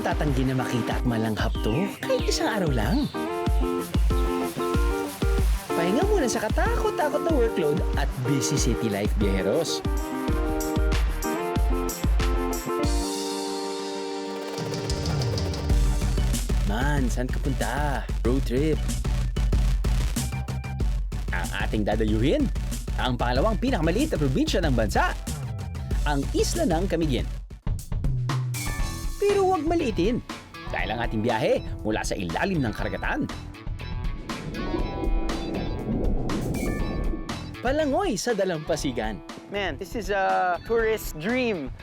matatanggi na makita at malanghap to kahit isang araw lang. Pahinga muna sa katakot-takot na workload at busy city life, biyeheros. Man, saan ka punta? Road trip. Ang ating dadayuhin, ang pangalawang pinakamaliit na probinsya ng bansa, ang Isla ng Camiguin. Pero huwag maliitin, dahil ang ating biyahe mula sa ilalim ng karagatan. Palangoy sa dalampasigan. Man, this is a tourist dream.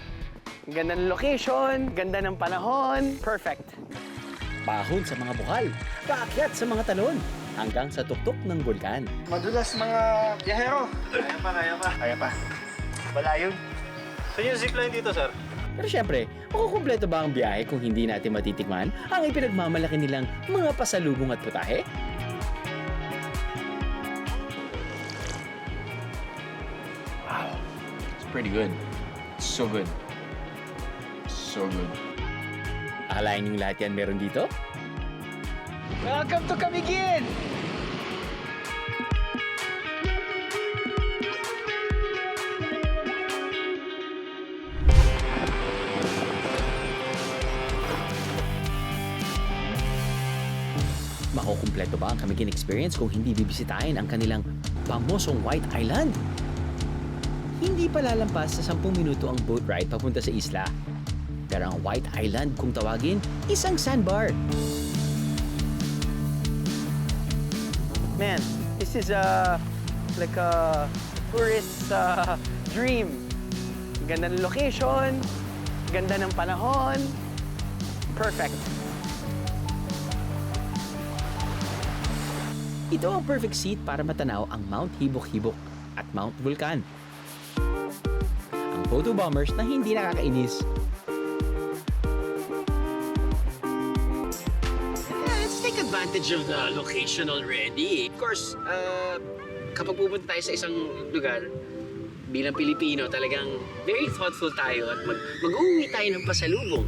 Ganda ng location, ganda ng panahon, perfect. Bahon sa mga bukal, paakyat sa mga talon, hanggang sa tuktok ng bulkan. Madulas mga biyahero. Kaya pa. Wala yun. Saan yung zipline dito, sir? Pero syempre, makukumpleto ba ang biyahe kung hindi natin matitikman ang ipinagmamalaki nilang mga pasalubong at putahe? Wow, it's pretty good. It's so good. So good. Akalain yung lahat yan meron dito? Welcome to Camiguin! Makukumpleto ba ang Camiguin experience kung hindi bibisitahin ang kanilang pamosong White Island? Hindi pa lalampas sa 10 minuto ang boat ride papunta sa isla. Pero ang White Island, kung tawagin, isang sandbar. Man, this is like a tourist dream. Ganda ng location, ganda ng panahon, perfect. Ito ang perfect seat para matanaw ang Mount Hibok-Hibok at Mount Vulcan. Ang photo bombers na hindi nakakainis. Let's take advantage of the location already. Of course, kapag pupunta tayo sa isang lugar, bilang Pilipino, talagang very thoughtful tayo at mag-uwi tayo ng pasalubong.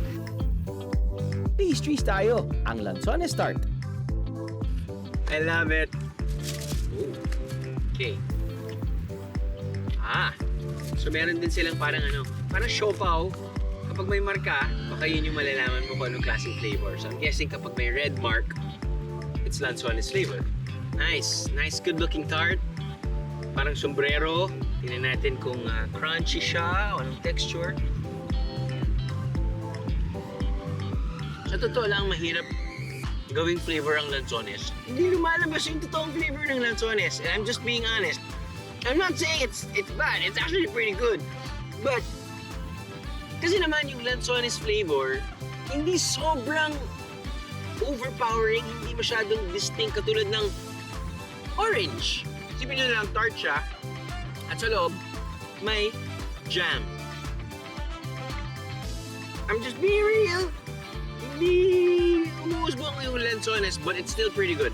Pastries tayo, ang Lanzones Tart. I love it. Okay. So meron din silang parang siopaw. Kapag may marka, baka yun yung malalaman mo kung anong klaseng flavor. So I'm guessing kapag may red mark, it's Lanzones flavor. Nice. Nice, good-looking tart. Parang sombrero. Tingnan natin kung crunchy siya o anong texture. Sa totoo lang, mahirap gawing flavor ang Lanzones. Hindi lumalabas yung totoong flavor ng Lanzones. And I'm just being honest. I'm not saying it's bad. It's actually pretty good. But, kasi naman yung Lanzones flavor, hindi sobrang overpowering, hindi masyadong distinct katulad ng orange. Sipin nyo na lang, tart siya. At sa loob, may jam. I'm just being real. Hindi umuusbong yung Lanzones, but it's still pretty good.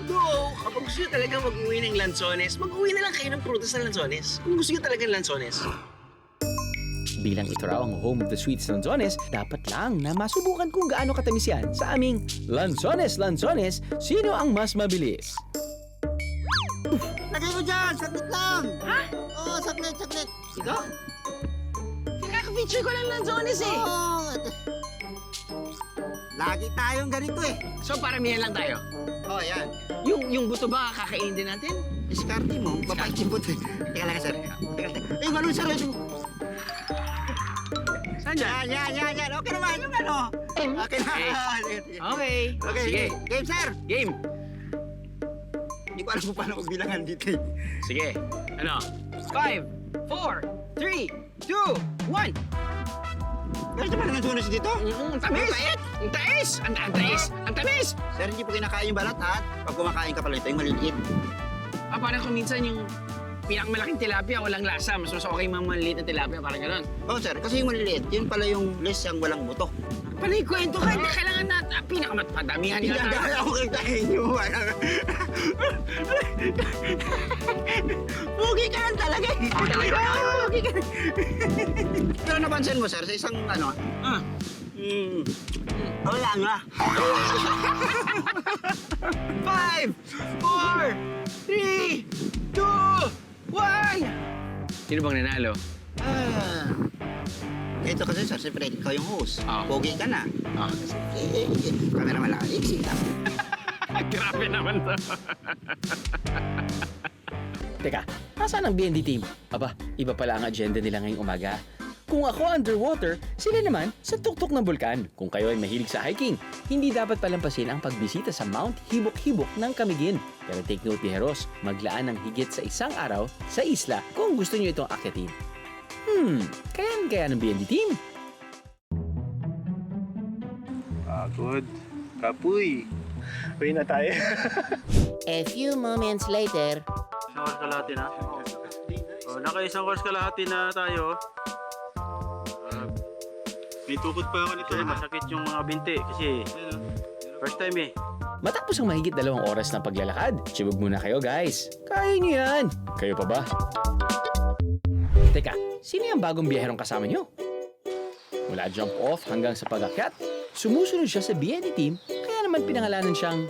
Although, kapag gusto nyo talaga mag-uwi ng Lanzones, mag-uwi na lang kayo ng prutas ng Lanzones. Kung gusto nyo talaga ng Lanzones. Bilang ito raw ang home of the sweets Lanzones, dapat lang na masubukan kung gaano katamis yan sa aming Lanzones, sino ang mas mabilis? Lagay mo dyan! Saglit lang! Ha? Oo, saglit. Ito? Kaka-feature ko ng Lanzones eh. Oo. Lagi tayong ganito eh. So, paramihan lang tayo. Oo, yan. Yung buto ba kakainin din natin? Diskarte mo, babait yung buto eh. Teka lang, sir. Teka. Eh, ganun, sir. Saan dyan? Yan. Okay naman, yung ano. Okay na. Okay. Okay, Sige. Game, sir. Game. Hindi ko alam kung paano magbilangan dito eh. Sige. Ano? 5, 4, 3, 2, 1. Meron na pala ng Lanzones dito? Ang tamis! Ang tamis! Ang tamis! Sir, hindi po kinakain yung balat, ha? Pag kumakain ka pala ito, yung maliliit. Parang kung minsan yung pinakamalaking tilapia, walang lasa. Mas okay mga maliliit na tilapia, parang gano'n. Oo, sir. Kasi yung maliliit, yun pala yung less yung walang buto. Panikwento ka, hindi kailangan natin. Pinakamadamihan nila tayo. Hindi ako kita inyo. Pugi ka lang talaga. Pugi ka. Pero napansin mo, sir, sa isang Wala nga. 5, 4, 3, 2, 1! Sino bang nanalo? Ito kasi sir, siyempre ikaw yung host. Ah. Pogi ka na. Ah. Camera malaki, iksi lang. Grabe naman to. Teka, nasaan ang BND team? Aba, iba pala ang agenda nila ngayong umaga. Kung ako underwater, sila naman sa tuktok ng bulkan. Kung kayo ay mahilig sa hiking, hindi dapat palampasin ang pagbisita sa Mount Hibok-Hibok ng Camiguin. Pero take note, Biheros, maglaan ng higit sa isang araw sa isla kung gusto nyo itong akyatin. Kaya ng BND team? Good. Kapuy. Uwi na tayo. A few moments later. Isang oras kalahati na. Naka-isang oras kalahati na tayo. May tukod pa ako nito. Masakit yung mga binti kasi first time eh. Matapos ang mahigit 2 oras ng paglalakad, tsibog muna kayo guys. Kaya niyo yan. Kayo pa ba? Teka, sino yung bagong biyaherong kasama niyo? Mula jump off hanggang sa pag-akyat, sumusunod siya sa BND team, kaya naman pinangalanan siyang...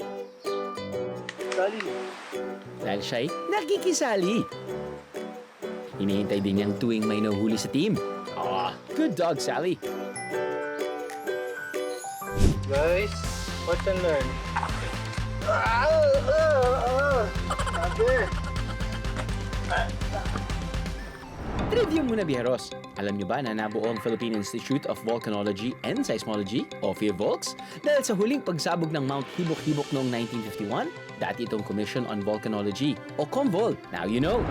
Dahil siya'y nakikisali. Hinihintay din niyang tuwing may nahuhuli sa team. Good dog, Sally. Guys, watch and learn. Trivia muna, Biheros. Alam niyo ba na nabuo ang Philippine Institute of Volcanology and Seismology o PhilVolcs dahil sa huling pagsabog ng Mount Hibok-Hibok noong 1951? Dati itong Commission on Volcanology o COMVOL. Now you know!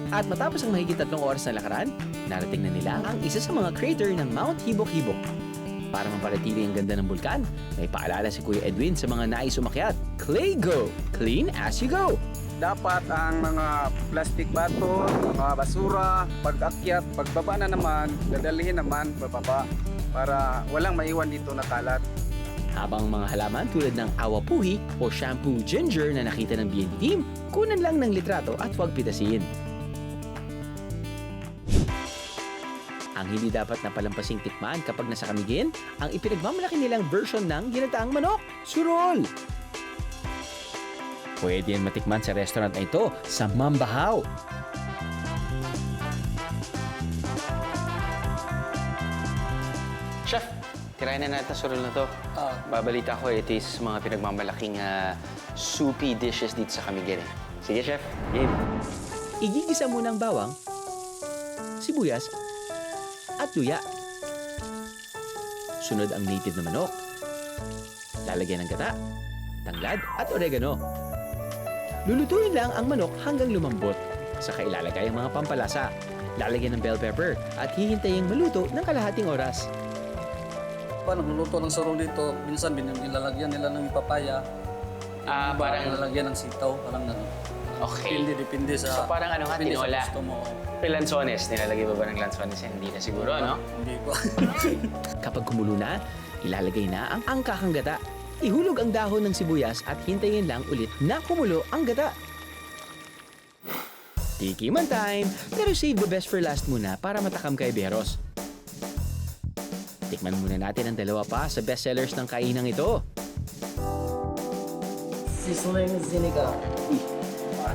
At matapos ang mahigit 3 oras na lakaran, narating na nila ang isa sa mga crater ng Mount Hibok-Hibok. Para maparatili ang ganda ng bulkan, may paalala si Kuya Edwin sa mga nais umakyat. Clay go! Clean as you go! Dapat ang mga plastic bato, mga basura, pag-akyat, pagbaba na naman, dadalhin naman bababa para walang maiwan dito na kalat. Habang mga halaman tulad ng awapuhi o shampoo ginger na nakita ng BND team, kunan lang ng litrato at huwag pitasin. Ang hindi dapat na palampasing tikman kapag nasa Camiguin, ang ipinagmamalaki nilang version ng ginataang manok, surol. Pwede yan matikman sa restaurant na ito sa Mambahaw. Chef, tirayan na natin surol na to. Babalita ko, it is mga pinagmamalaking soupy dishes dito sa Camiguin. Sige, Chef. Game. Igigisa muna ang bawang, sibuyas, at luya. Sunod ang native na manok. Lalagyan ng gata, tanglad, at oregano. Lulutuin lang ang manok hanggang lumambot. Saka ilalagay ang mga pampalasa. Lalagyan ng bell pepper at hihintaying maluto ng kalahating oras. Paano nagluluto ng sarong dito? Minsan nilalagyan nila ng papaya. Parang... Nilalagyan ng sitaw, parang gano'n. Okay. Depende sa... So parang ano nga, depende sa tinola. gusto mo. May lansones. Nilalagay ba ng lansones? Hindi na siguro, no? Hindi ko. Kapag kumulo na, ilalagay na ang angkakang gata. Ihulog ang dahon ng sibuyas at hintayin lang ulit na kumulo ang gata. Tikiman time! Pero save the best for last muna para matakam kay Biheros. Tikman muna natin ang 2 pa sa bestsellers ng kainang ito. Sizzling sinigang.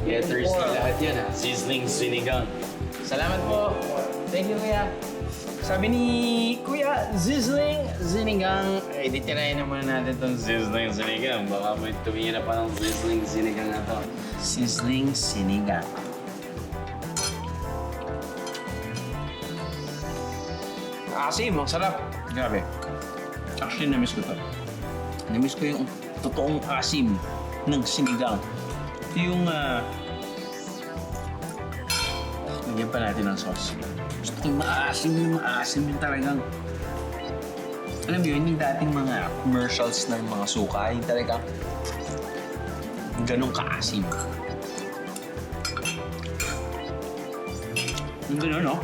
Yeah, thirsty lahat yan, ha? Sizzling sinigang. Salamat po. Thank you, Kuya. Sabi ni Kuya, sizzling sinigang. Ay, di tirayin naman natin itong sizzling sinigang. Baka may tumingin na pa ng sizzling sinigang na to. Sizzling sinigang. Asim, ang sarap. Grabe. Actually, na-miss ko to. Na-miss ko yung totoong asim ng sinigang. Ito yung, lagyan pa natin ng sauce. Gusto ko yung maasim yung talagang, alam mo yun, yung dating mga commercials ng mga suka, yung talagang ganun kaasim. Yung ganun, no?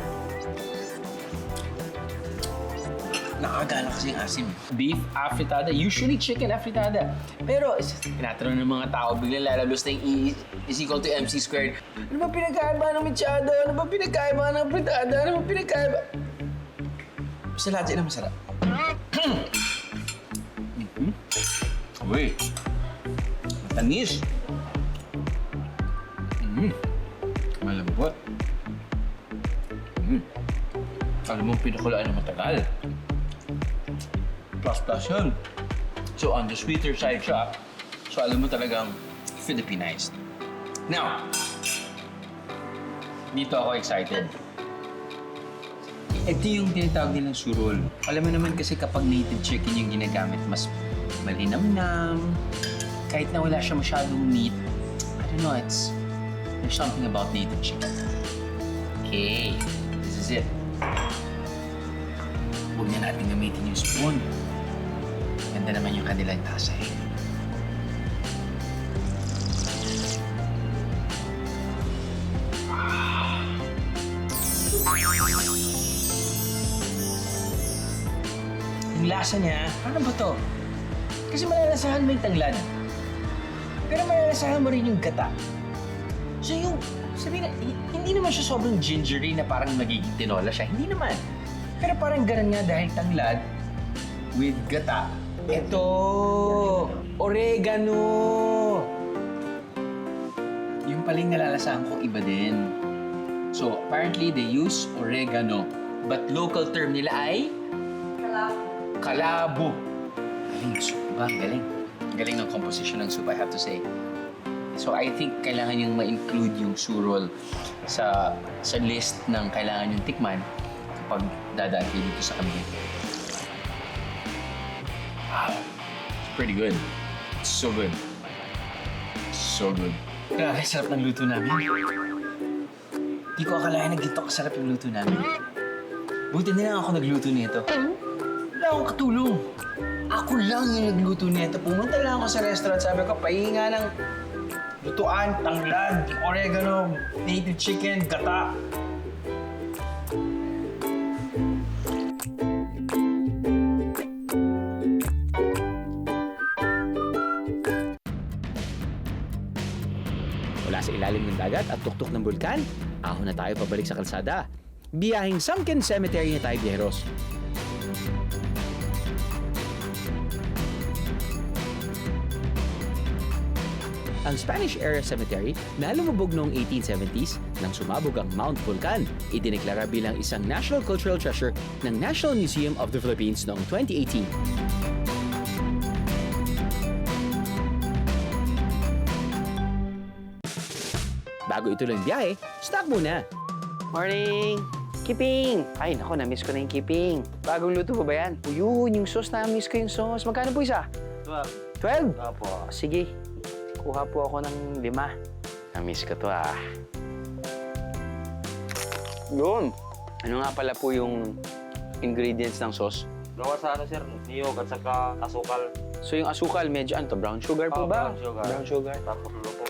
Nakagana kasi yung asim. Beef afritada, usually chicken afritada. Pero, tinatanong ng mga tao, biglang lalabas na yung E is equal to MC squared. Ano ba pinagkaiba ng mechado? Ano ba pinagkaiba ng fritada? Ano ba pinagkaiba? Basta lahat sila masarap. Uy, matamis. Malambot. Alam mo, pinakulaan na matagal. Plus yun. So on the sweeter side siya. So alam mo talagang Filipinized. Now, dito ako excited. Ito yung tinatawag nilang surol. Alam mo naman kasi kapag native chicken yung ginagamit, mas malinamnam. Kahit na wala siya masyadong meat. I don't know, there's something about native chicken. Okay, this is it. Huwag na natin gamitin yung spoon. Ganda naman yung kanilang tasa eh. Yung lasa niya, ano ba to? Kasi malalasahan mo yung tanglad. Pero malalasahan mo rin yung gata. So yung, sabihin na, hindi naman siya sobrang gingery na parang magiging tinola siya. Hindi naman. Pero parang ganun nga dahil tanglad with gata. Ito, oregano. Yung paling nalalasahan ko iba din. So apparently they use oregano. But local term nila ay? Kalabo. Galing, soup ba? Galing. Galing ng composition ng soup, I have to say. So I think kailangan yung ma-include yung surol sa list ng kailangan yung tikman kapag dadaan kayo dito sa Cavite. Wow. It's pretty good. It's so good. So good. Grabe, sarap ng luto namin. Di ko akalain na ganito kasarap yung luto namin. Buti na lang ako nagluto nito. Wala akong katulong. Ako lang yung nagluto nito. Pumunta lang ako sa restaurant, sabi ko, pahinga ng lutuan, tanglad, oregano, native chicken, gata. Mula sa ilalim ng dagat at tuktok ng bulkan, ahon na tayo pabalik sa kalsada. Biyahing Sunken Cemetery na tayo, biyeros. Ang Spanish-era cemetery na lumubog noong 1870s nang sumabog ang Mount Vulcan, idineklara bilang isang National Cultural Treasure ng National Museum of the Philippines noong 2018. Bago ituloy ang biyahe, stop muna! Morning! Kiping! Ay, nako, na-miss ko na yung kiping. Bagong luto po ba yan? Yun, yung sauce, na-miss ko yung sauce. Magkano po isa? 12. 12? Opo. Sige, kuha po ako ng 5. Na-miss ko to ah. Yun! Ano nga pala po yung ingredients ng sauce? Gawa sa ano, sir? Niyog at saka asukal. So yung asukal, medyo ano to? Brown sugar po ba? Brown sugar. Brown sugar. Tapos luto.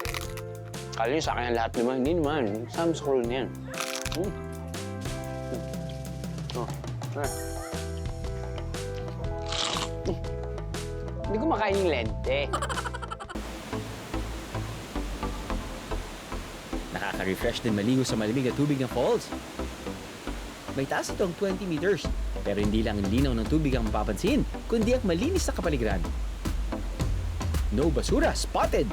Kala nyo sa akin ang lahat naman. Hindi naman. Some scroll na yan. Oh. Hindi ko makain yung lente. Nakaka-refresh din maligo sa malamig at tubig ng falls. May taas itong 20 meters, pero hindi lang ang linaw ng tubig ang mapapansin, kundi ang malinis na kapaligiran. No basura spotted,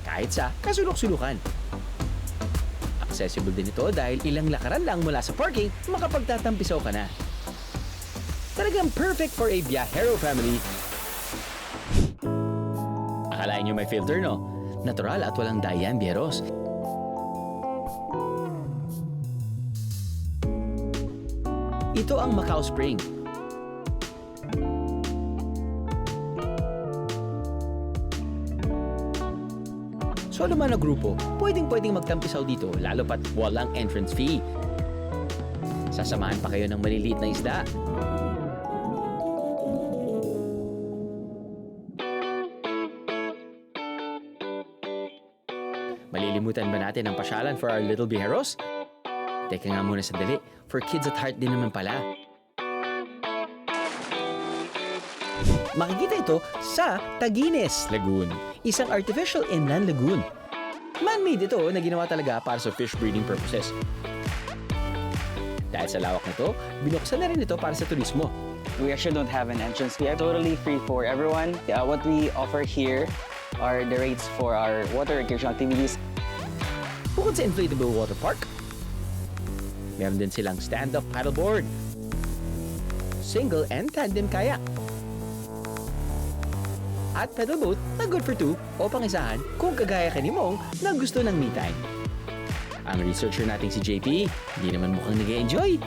kahit sa kasulok-sulukan. Accessible din ito dahil ilang lakaran lang mula sa parking, makapagtatampisaw ka na. Talagang perfect for a biyahero family. Akalain nyo may filter, no? Natural at walang dye yan, biyeros. Ito ang Macau Spring. Solo man o grupo, pwedeng magtampisaw dito lalo pat walang entrance fee. Sasamahan pa kayo ng maliliit na isda. Malilimutan ba natin ang pasyalan for our little biheros? Teka nga muna sandali, for kids at heart din naman pala. Makikita ito sa Taguines Lagoon, isang artificial inland lagoon. Man-made ito na ginawa talaga para sa fish breeding purposes. Dahil sa lawak nito, binuksan na rin ito para sa turismo. We actually don't have an entrance fee. Totally free for everyone. What we offer here are the rates for our water recreational activities. Bukod sa inflatable water park, meron din silang stand-up paddleboard, single and tandem kayak, at pedal boat na good for two o pangisahan kung kagaya ka ni Mong na gusto ng me time. Ang researcher nating si JP, hindi naman mukhang nag-enjoy.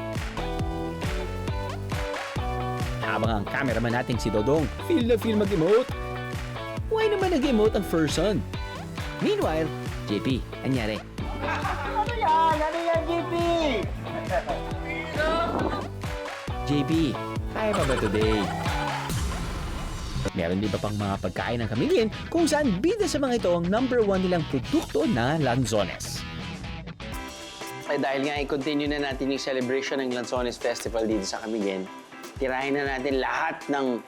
Habang ang cameraman nating si Dodong, feel na feel mag-emote. Why naman nag-emote ang person? Meanwhile, JP, anyari? JP, kaya pa ba today? Meron din ba pang mga pagkain ng Camiguin kung saan bida sa mga ito ang #1 nilang produkto na lanzones? Dahil nga i-continue na natin yung celebration ng Lanzones Festival dito sa Camiguin, tirahin na natin lahat ng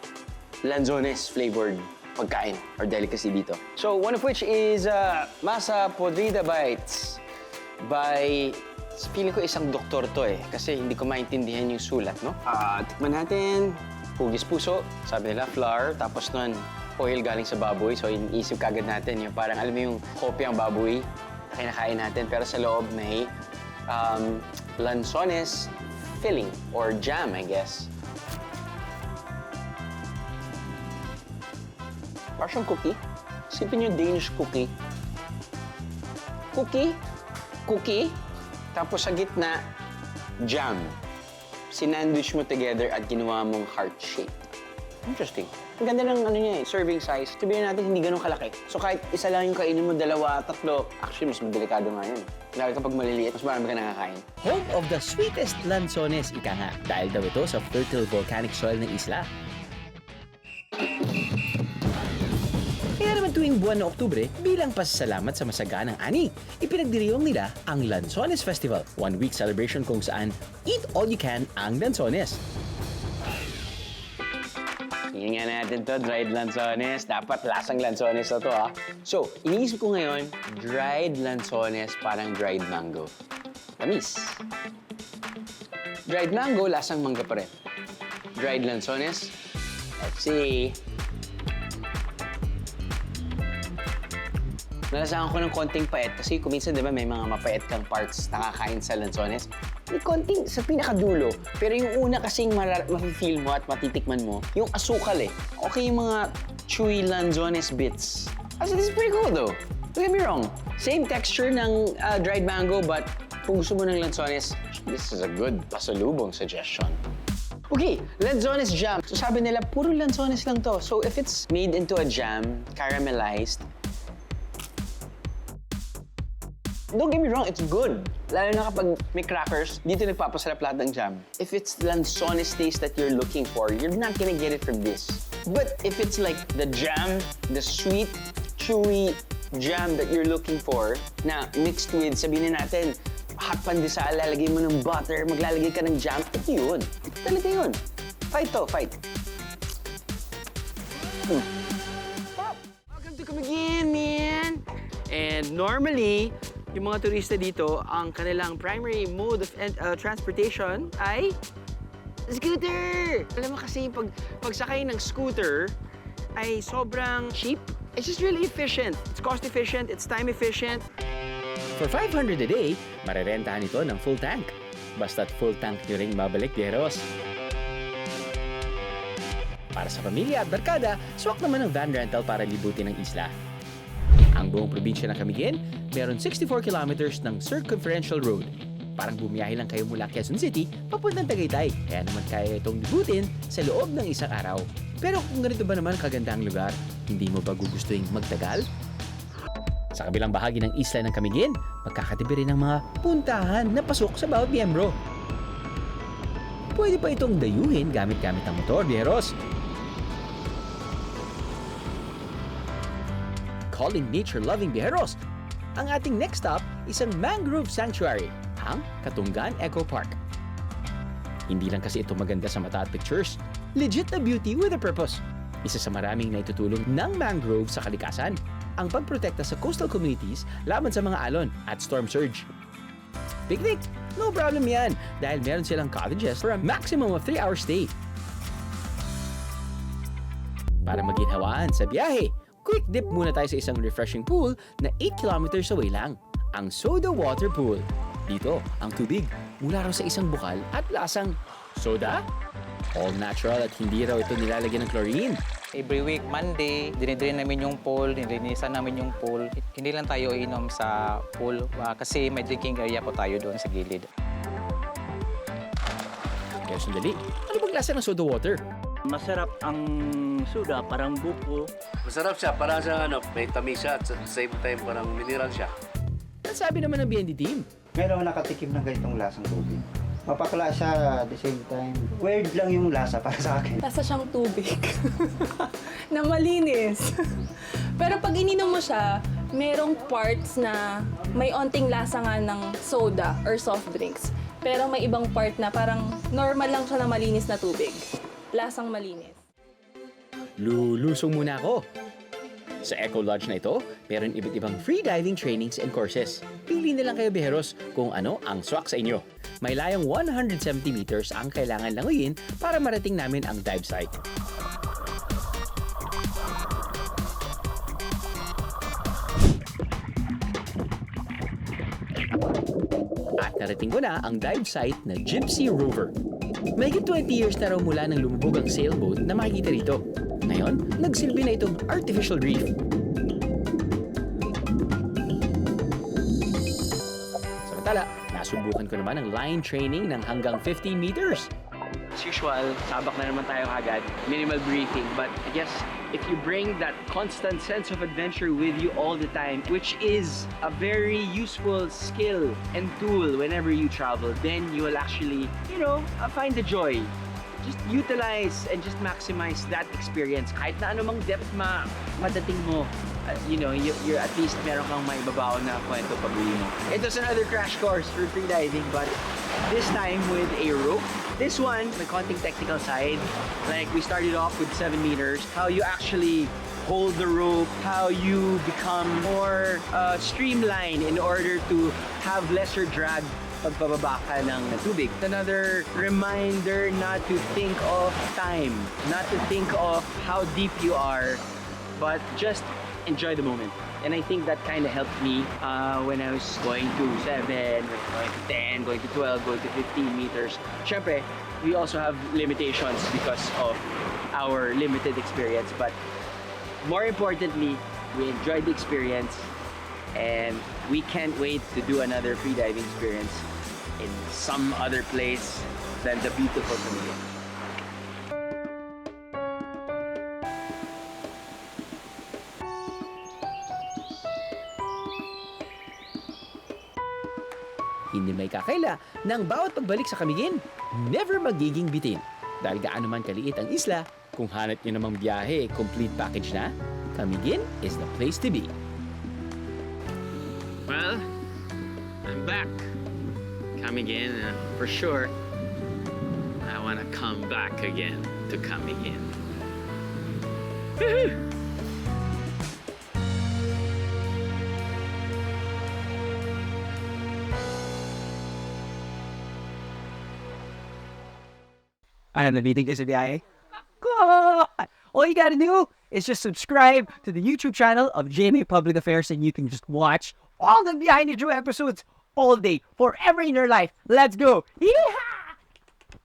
Lanzones flavored pagkain or delicacy dito. So, one of which is Masa Podrida Bites by, feeling ko isang doktor to kasi hindi ko maintindihan yung sulat, no? Tikman natin, hugis puso, sabi nila flour, tapos nun oil galing sa baboy. So, iniisip kagad natin yung parang, alam mo yung kopyang baboy na kinakain natin, pero sa loob may Lanzones filling or jam, I guess. Parang cookie. Isipin yung Danish cookie. Cookie, tapos sa gitna, jam. Sinandwich mo together at ginawa mong heart shape. Interesting. Ang ganda ng serving size. Sabihin natin hindi ganun kalaki. So kahit isa lang yung kainin mo, 2, 3, actually mas delikado nga yun. Lalo kapag maliliit, mas marami ka nakakain. Home of the sweetest lanzones, ika nga, dahil daw ito sa fertile volcanic soil ng isla. Kaya naman tuwing buwan ng Oktubre, bilang pasasalamat sa masaganang ani, ipinagdiriwang nila ang Lanzones Festival, 1-week celebration kung saan eat all you can ang lanzones. Tingnan natin to, dried lanzones. Dapat lasang lanzones na to, ha? So, iniisip ko ngayon, dried lanzones parang dried mango. Tamis. Dried mango, lasang mangga pa rin. Dried lanzones, let's see. Nalasahan ko ng konting pait kasi kuminsan, di ba, may mga mapait kang parts nakakain sa lanzones. May konting sa pinakadulo. Pero yung una kasing mafe-feel mo at matitikman mo, yung asukal Okay yung mga chewy lanzones bits. Also, this is pretty cool though. Don't get me wrong. Same texture ng dried mango, but kung gusto mo ng lanzones, this is a good pasalubong suggestion. Okay, lanzones jam. So sabi nila, puro lanzones lang to. So if it's made into a jam, caramelized, don't get me wrong, it's good. Lalo na kapag may crackers, dito nagpapasarap lahat ng jam. If it's lanzones taste that you're looking for, you're not gonna get it from this. But if it's like the jam, the sweet, chewy jam that you're looking for, na mixed with, sabihin natin, hot pandesal, lalagay mo ng butter, maglalagay ka ng jam, ito yun. Ito talaga yun. Fight to, fight. Welcome to Camiguin, man! And normally, yung mga turista dito, ang kanilang primary mode of transportation ay scooter! Alam mo kasi pagsakay ng scooter ay sobrang cheap. It's just really efficient. It's cost efficient, it's time efficient. For 500 a day, marerentahan ito ng full tank. Basta't full tank nyo rin babalik, Dieros. Para sa pamilya at barkada, swak naman ang van rental para libutin ang isla. Ang buong probinsya ng Camiguin, meron 64 kilometers ng circumferential road. Parang bumiyahe lang kayo mula Quezon City papuntang Tagaytay. Kaya naman kaya itong libutin sa loob ng isang araw. Pero kung ganito ba naman kagandang lugar, hindi mo ba gugustuhin magtagal? Sa kabilang bahagi ng isla ng Camiguin, magkakatibi rin ng mga puntahan na pasok sa bawat miyembro. Pwede pa itong dayuhin gamit-gamit ang motor, Dieros. Calling nature-loving Bijeros, ang ating next stop isang mangrove sanctuary, ang Katunggan Eco Park. Hindi lang kasi ito maganda sa mata at pictures, legit na beauty with a purpose. Isa sa maraming naitutulong ng mangrove sa kalikasan, ang pagprotekta sa coastal communities laban sa mga alon at storm surge. Picnic No problem yan dahil meron silang cottages for a maximum of 3-hour stay. Para maginhawaan sa biyahe, quick dip muna tayo sa isang refreshing pool na 8 kilometers away lang, ang Soda Water Pool. Dito, ang tubig mula raw sa isang bukal at lasang soda. All natural at hindi raw ito nilalagyan ng chlorine. Every week, Monday, dinidrain namin yung pool, nilinisan namin yung pool. Hindi lang tayo inom sa pool kasi may drinking area po tayo doon sa gilid. Kaya sandali, ano bang lasa ng soda water? Masarap ang soda, parang buko. Masarap siya, parang siya may tamis siya at sa same time parang mineral siya. Ang sabi naman ng BND team, Meron nakatikim ng ganitong lasang tubig. Mapakla siya at the same time. Weird lang yung lasa para sa akin. Lasa siyang tubig na malinis. Pero pag ininom mo siya, merong parts na may onting lasa nga ng soda or soft drinks. Pero may ibang part na parang normal lang siya na malinis na tubig. Lasang malinis. lulusong muna ako. Sa Eco Lodge na ito, meron iba't ibang free diving trainings and courses. Pili na lang kayo, biheros, kung ano ang swak sa inyo. May layang 170 meters ang kailangan languyin para marating namin ang dive site. At narating ko na ang dive site na Gypsy Rover. Mahigit 20 years na raw mula nang lumubog ang sailboat na makikita rito. Ngayon, nagsilbi na itong artificial reef. Samantala, nasubukan ko naman ang line training ng hanggang 15 meters. As usual, sabak na naman tayo agad. Minimal briefing, but I guess if you bring that constant sense of adventure with you all the time, which is a very useful skill and tool whenever you travel, then you will actually, find the joy. Just utilize and just maximize that experience. Kahit na anumang depth madating mo, you're at least meron kang maibabaon na kwento pag uwi mo. It was another crash course for freediving, but this time with a rope. This one, may konting technical side. Like, we started off with 7 meters. How you actually hold the rope, how you become more streamlined in order to have lesser drag pagpababa ka ng tubig. Another reminder not to think of time, not to think of how deep you are, but just enjoy the moment. And I think that kind of helped me when I was going to 7, going to 10, going to 12, going to 15 meters. Syempre, we also have limitations because of our limited experience. But more importantly, we enjoyed the experience and we can't wait to do another freediving experience in some other place than the beautiful Camiguin. Hindi may kakaila ng bawat pagbalik sa Camiguin, never magiging bitin. Dahil gaano man kaliit ang isla, kung hanap nyo namang biyahe, complete package na, Camiguin is the place to be. Well, I'm back. Camiguin, for sure, I want to come back again to Camiguin. Ano, nabitin ka sa biyahe? All you gotta do is just subscribe to the YouTube channel of GMA Public Affairs and you can just watch all the Behind the Drew episodes all day, forever in your life. Let's go! Yeehaw!